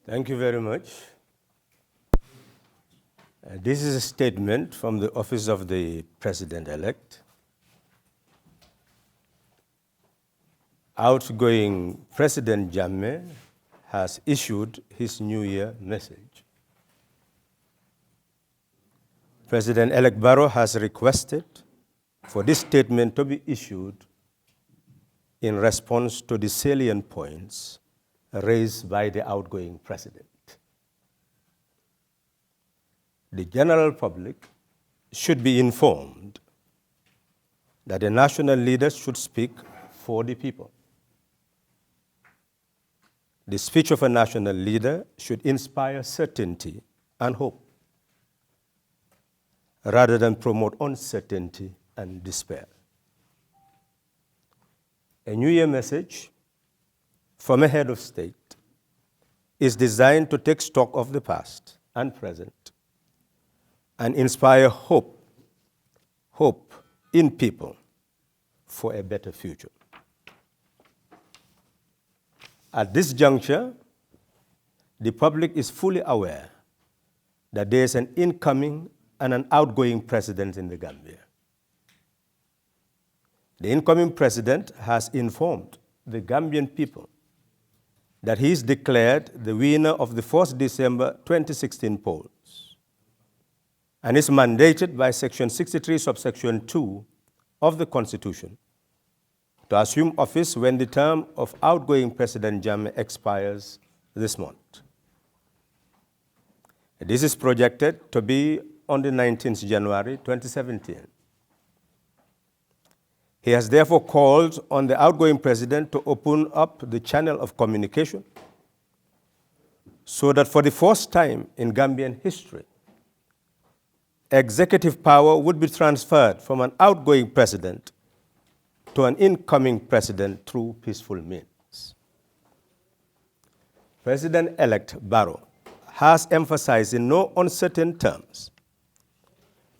Thank you very much. This is a statement from the Office of the President-Elect. Outgoing President Jammmeh has issued his New Year message. President-Elect Barrow has requested for this statement to be issued in response to the salient points raised by the outgoing president. The general public should be informed that the national leaders should speak for the people. The speech of a national leader should inspire certainty and hope, rather than promote uncertainty and despair. A New Year message from a head of state is designed to take stock of the past and present and inspire hope in people for a better future. At this juncture, the public is fully aware that there is an incoming and an outgoing president in the Gambia. The incoming president has informed the Gambian people that he is declared the winner of the 1st December 2016 polls and is mandated by Section 63, subsection 2 of the Constitution to assume office when the term of outgoing President Jammmeh expires this month. This is projected to be on the 19th January 2017. He has therefore called on the outgoing president to open up the channel of communication so that for the first time in Gambian history, executive power would be transferred from an outgoing president to an incoming president through peaceful means. President-elect Barrow has emphasized in no uncertain terms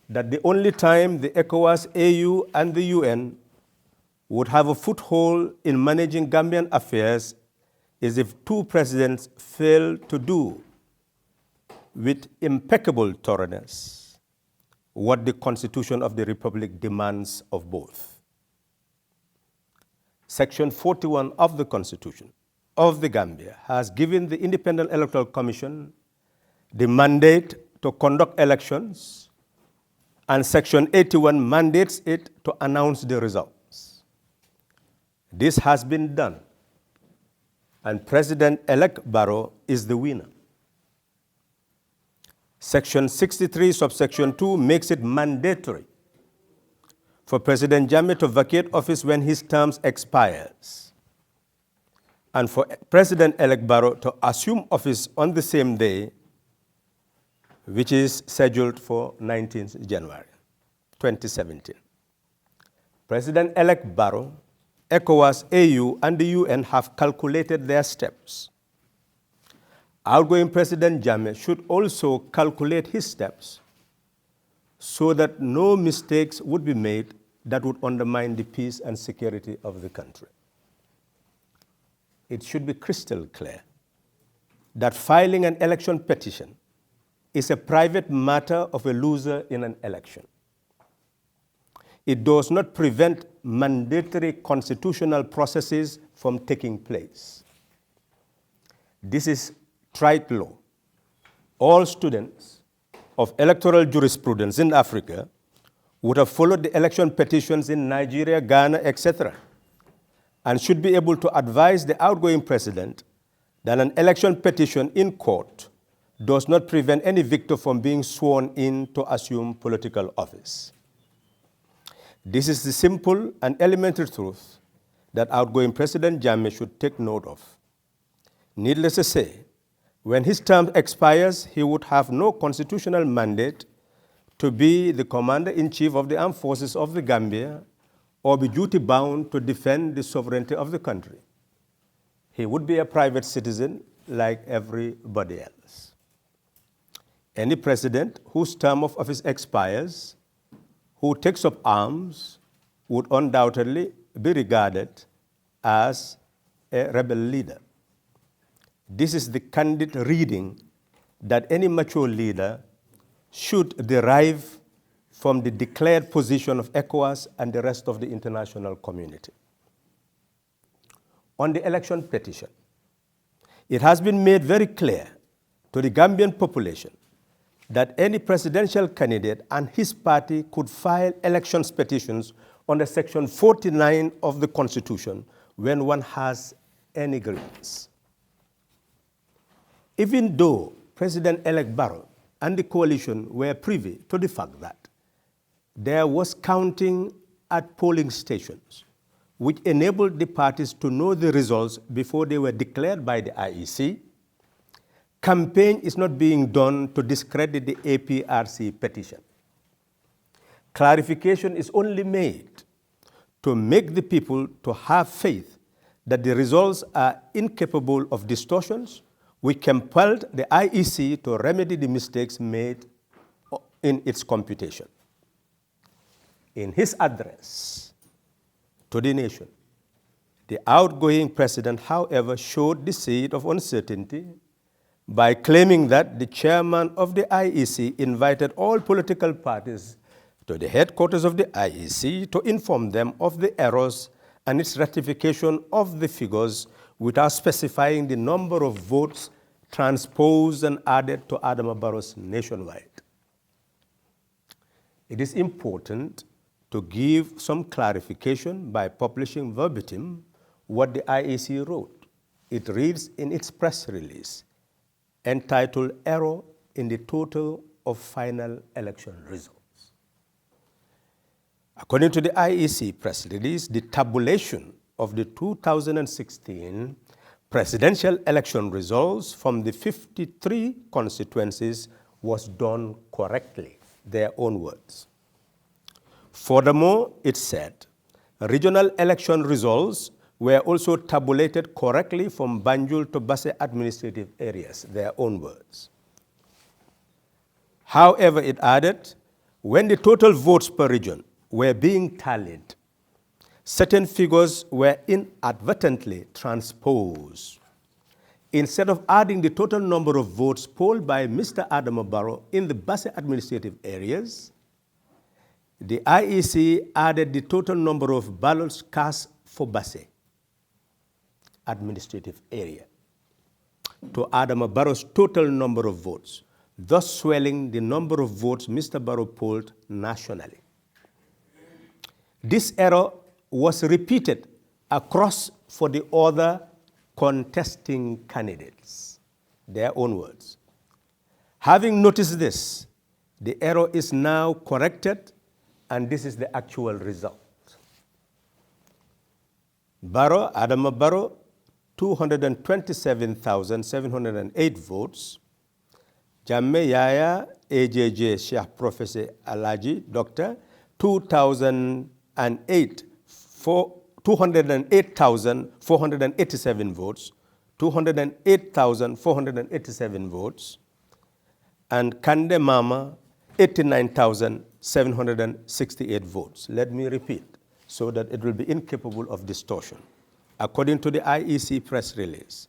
that the only time the ECOWAS, AU, and the UN would have a foothold in managing Gambian affairs is if two presidents fail to do with impeccable thoroughness what the Constitution of the Republic demands of both. Section 41 of the Constitution of the Gambia has given the Independent Electoral Commission the mandate to conduct elections, and Section 81 mandates it to announce the results. This has been done, and President-elect Barrow is the winner. Section 63, subsection 2 makes it mandatory for President Jammmeh to vacate office when his term expires, and for President-elect Barrow to assume office on the same day, which is scheduled for 19th January 2017. President-elect Barrow, ECOWAS, AU, and the UN have calculated their steps. Outgoing President Jammmeh should also calculate his steps so that no mistakes would be made that would undermine the peace and security of the country. It should be crystal clear that filing an election petition is a private matter of a loser in an election. It does not prevent mandatory constitutional processes from taking place. This is trite law. All students of electoral jurisprudence in Africa would have followed the election petitions in Nigeria, Ghana, etc., and should be able to advise the outgoing president that an election petition in court does not prevent any victor from being sworn in to assume political office. This is the simple and elementary truth that outgoing President Jammmeh should take note of. Needless to say, when his term expires, he would have no constitutional mandate to be the commander-in-chief of the armed forces of the Gambia or be duty-bound to defend the sovereignty of the country. He would be a private citizen like everybody else. Any president whose term of office expires, who takes up arms, would undoubtedly be regarded as a rebel leader. This is the candid reading that any mature leader should derive from the declared position of ECOWAS and the rest of the international community. On the election petition, it has been made very clear to the Gambian population that any presidential candidate and his party could file elections petitions under Section 49 of the Constitution when one has any grievance. Even though President-Elect Barrow and the coalition were privy to the fact that there was counting at polling stations, which enabled the parties to know the results before they were declared by the IEC, campaign is not being done to discredit the APRC petition. Clarification is only made to make the people to have faith that the results are incapable of distortions, which compelled the IEC to remedy the mistakes made in its computation. In his address to the nation, the outgoing president, however, showed the shade of uncertainty by claiming that the chairman of the IEC invited all political parties to the headquarters of the IEC to inform them of the errors and its ratification of the figures without specifying the number of votes transposed and added to Adama Barrow's nationwide. It is important to give some clarification by publishing verbatim what the IEC wrote. It reads in its press release, entitled Error in the Total of Final Election Results. According to the IEC press release, the tabulation of the 2016 presidential election results from the 53 constituencies was done correctly, their own words. Furthermore, it said, regional election results were also tabulated correctly from Banjul to Basse administrative areas, their own words. However, it added, when the total votes per region were being tallied, certain figures were inadvertently transposed. Instead of adding the total number of votes polled by Mr. Adama Barrow in the Basse administrative areas, the IEC added the total number of ballots cast for Basse administrative area to Adama Barrow's total number of votes, thus swelling the number of votes Mr. Barrow polled nationally. This error was repeated across for the other contesting candidates, their own words. Having noticed this, the error is now corrected, and this is the actual result. Barrow, Adama Barrow, 227,708 votes. Jammmeh Yahya, AJJ, Sheikh Professor Alaji, Doctor, 208,487 votes, 208,487 votes, and Kande Mama, 89,768 votes. Let me repeat so that it will be incapable of distortion. According to the IEC press release,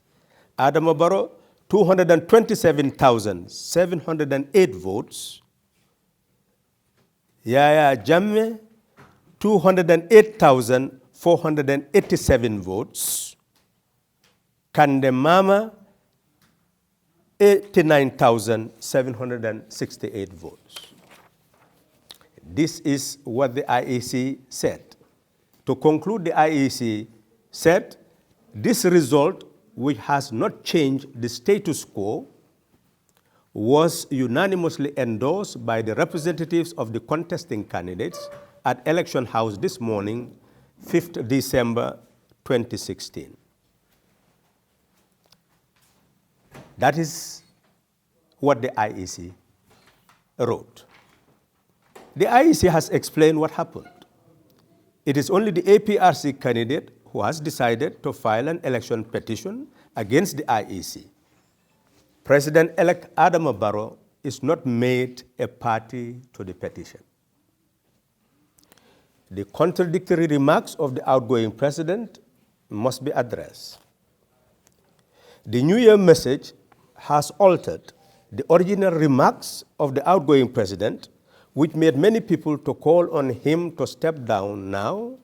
Adama Barrow, 227,708 votes. Yahya Jammmeh, 208,487 votes. Kande Mama, 89,768 votes. This is what the IEC said. To conclude, the IEC said, this result, which has not changed the status quo, was unanimously endorsed by the representatives of the contesting candidates at Election House this morning, 5th December 2016. That is what the IEC wrote. The IEC has explained what happened. It is only the APRC candidate who has decided to file an election petition against the IEC. President-elect Adama Barrow is not made a party to the petition. The contradictory remarks of the outgoing president must be addressed. The New Year message has altered the original remarks of the outgoing president, which made many people to call on him to step down now,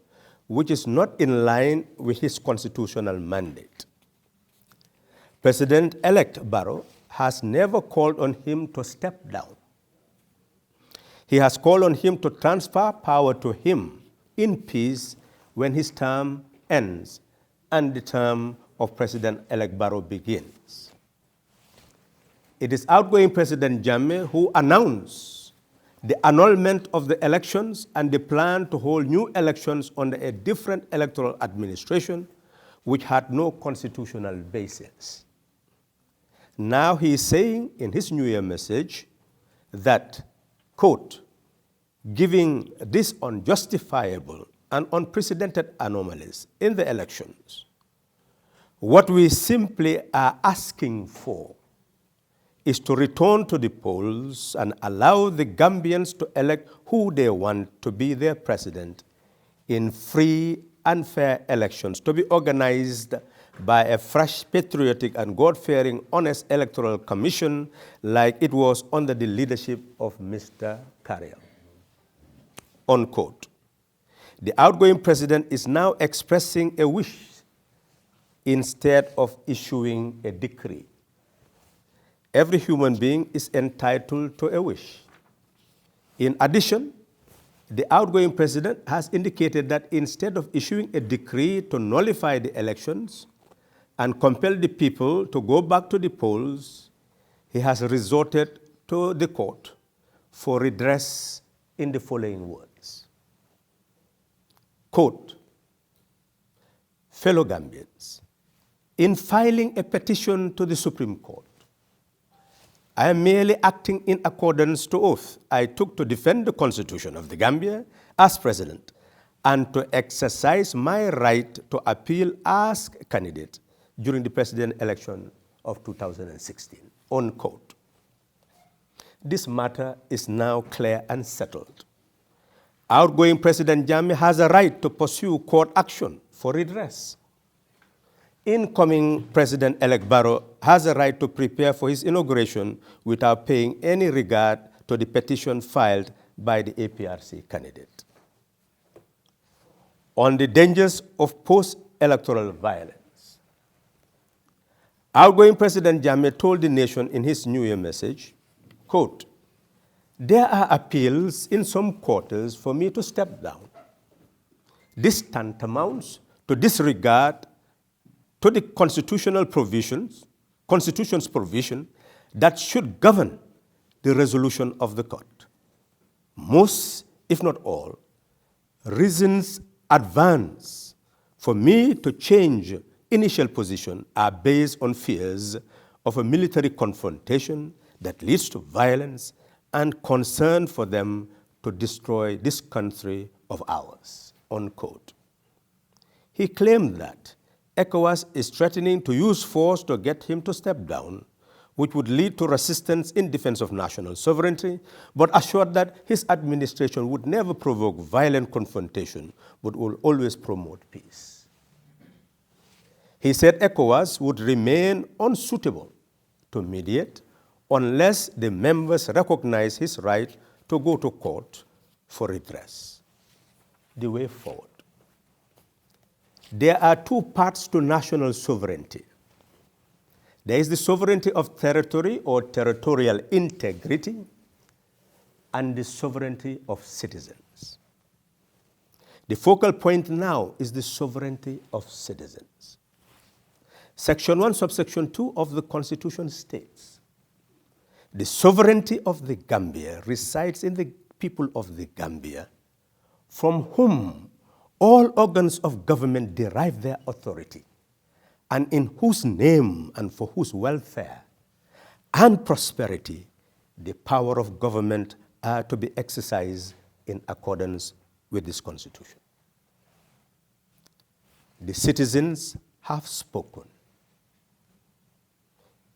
which is not in line with his constitutional mandate. President-Elect Barrow has never called on him to step down. He has called on him to transfer power to him in peace when his term ends and the term of President-Elect Barrow begins. It is outgoing President Jammmeh who announced the annulment of the elections and the plan to hold new elections under a different electoral administration which had no constitutional basis. Now he is saying in his New Year message that, quote, giving these unjustifiable and unprecedented anomalies in the elections, what we simply are asking for is to return to the polls and allow the Gambians to elect who they want to be their president in free and fair elections to be organized by a fresh, patriotic, and God-fearing, honest electoral commission like it was under the leadership of Mr. Carrier. Unquote. The outgoing president is now expressing a wish instead of issuing a decree. Every human being is entitled to a wish. In addition, the outgoing president has indicated that instead of issuing a decree to nullify the elections and compel the people to go back to the polls, he has resorted to the court for redress in the following words. Quote, fellow Gambians, in filing a petition to the Supreme Court, I am merely acting in accordance to oath I took to defend the Constitution of the Gambia as president and to exercise my right to appeal as candidate during the president election of 2016, unquote. This matter is now clear and settled. Outgoing President Jammmeh has a right to pursue court action for redress. Incoming President-Elect Barrow has a right to prepare for his inauguration without paying any regard to the petition filed by the APRC candidate. On the dangers of post-electoral violence, outgoing President Jammmeh told the nation in his New Year message, quote, there are appeals in some quarters for me to step down. This tantamounts to disregard to the constitutional provisions, Constitution's provision that should govern the resolution of the court. Most, if not all, reasons advanced for me to change initial position are based on fears of a military confrontation that leads to violence and concern for them to destroy this country of ours, unquote. He claimed that ECOWAS is threatening to use force to get him to step down, which would lead to resistance in defense of national sovereignty, but assured that his administration would never provoke violent confrontation, but will always promote peace. He said ECOWAS would remain unsuitable to mediate unless the members recognize his right to go to court for redress. The way forward. There are two parts to national sovereignty. There is the sovereignty of territory or territorial integrity and the sovereignty of citizens. The focal point now is the sovereignty of citizens. Section 1, subsection 2 of the Constitution states, the sovereignty of the Gambia resides in the people of the Gambia, from whom all organs of government derive their authority, and in whose name and for whose welfare and prosperity the power of government are to be exercised in accordance with this Constitution. The citizens have spoken.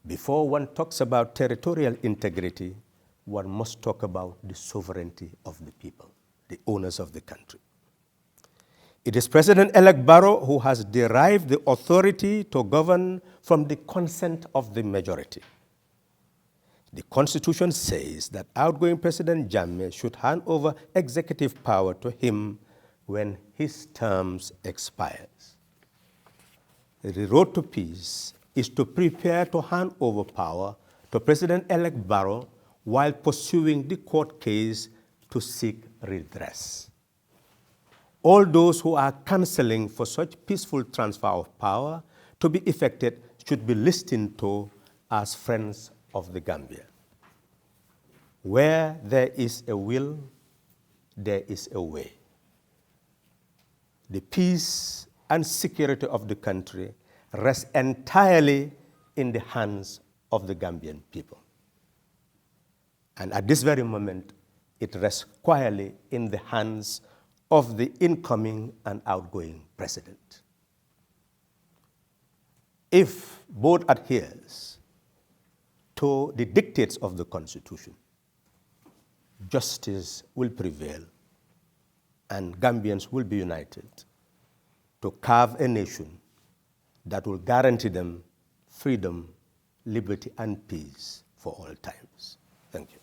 Before one talks about territorial integrity, one must talk about the sovereignty of the people, the owners of the country. It is President-Elect Barrow who has derived the authority to govern from the consent of the majority. The Constitution says that outgoing President Jammmeh should hand over executive power to him when his terms expires. The road to peace is to prepare to hand over power to President-Elect Barrow while pursuing the court case to seek redress. All those who are counseling for such peaceful transfer of power to be effected should be listened to as friends of the Gambia. Where there is a will, there is a way. The peace and security of the country rest entirely in the hands of the Gambian people. And at this very moment, it rests quietly in the hands of the incoming and outgoing president. If both adheres to the dictates of the Constitution, justice will prevail and Gambians will be united to carve a nation that will guarantee them freedom, liberty, and peace for all times. Thank you.